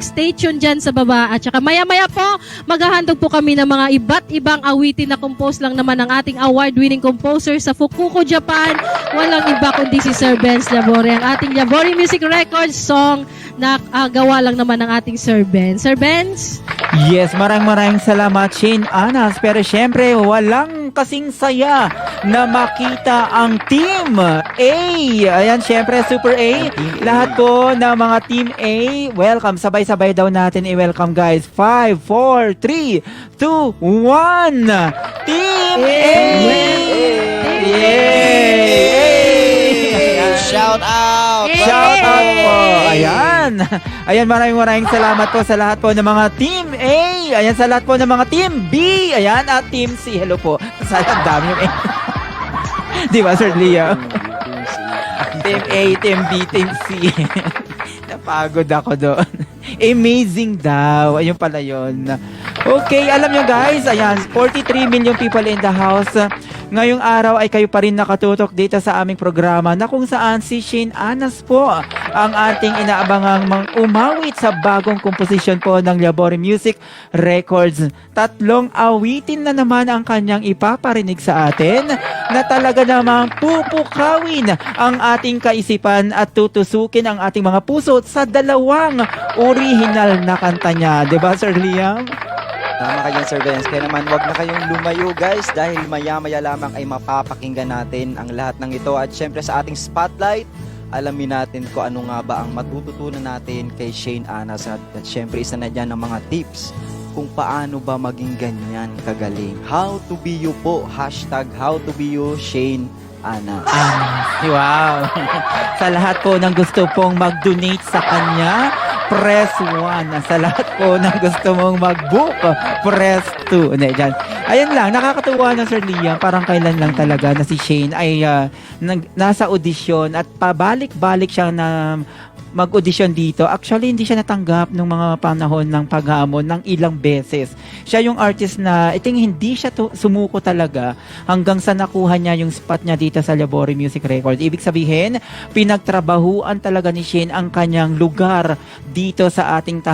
Stay tuned dyan sa baba at saka maya-maya po maghahandog po kami ng mga iba't ibang awitin na compose lang naman ng ating award-winning composer sa Fukuoka, Japan. Walang iba kundi si Sir Benz Labore, ang ating Labore Music Records song na gawa lang naman ng ating Sir Benz. Sir Benz? Yes, maraming salamat, Shane Anas. Pero syempre, walang kasing saya na makita ang Team A. Ayan, syempre, Super A. Lahat po ng mga Team A, welcome. Sabay-sabay daw natin i-welcome, guys. 5, 4, 3, 2, 1. Team A! Yay! Shout out! Shout out po! Ayan! Ayan, maraming salamat po sa lahat po ng mga Team A! Ayan, sa lahat po ng mga Team B! Ayan, at Team C. Hello po. Sayang dami yung A. Di ba, Sir Leo? Team A, Team B, Team C. Napagod ako doon. Amazing daw. Ayun pala yun. Okay, alam nyo guys, ayan, 43 million people in the house. Ngayong araw ay kayo pa rin nakatutok dito sa aming programa na kung saan si Shane Anas po ang ating inaabangang umawit sa bagong komposisyon po ng Labore Music Records. 3 awitin na naman ang kanyang ipaparinig sa atin na talaga namang pupukawin ang ating kaisipan at tutusukin ang ating mga puso sa 2 original na kanta niya. Diba, Sir Liam? Tama ka dyan, Sir Benz. Kaya naman, wag na kayong lumayo, guys, dahil maya-maya lamang ay mapapakinggan natin ang lahat ng ito. At syempre sa ating spotlight, alamin natin kung ano nga ba ang matututunan natin kay Shane Anas. At syempre, isa na dyan ang mga tips kung paano ba maging ganyan kagaling. How to be you po. Hashtag how to be you, Shane Anas. Wow! Sa lahat po ng gusto pong mag-donate sa kanya, press 1. Sa lahat po ng gusto mong mag-book, press 2. Hindi, dyan. Ayan lang, nakakatuwa na, Sir Liam. Parang kailan lang talaga na si Shane ay nasa audition at pabalik-balik siya na mag-audition dito. Actually, hindi siya natanggap nung mga panahon ng paghamon ng ilang beses. Siya yung artist na hindi siya sumuko talaga hanggang sa nakuha niya yung spot niya dito sa Labore Music Records. Ibig sabihin, pinagtrabahuan talaga ni Shane ang kanyang lugar dito sa ating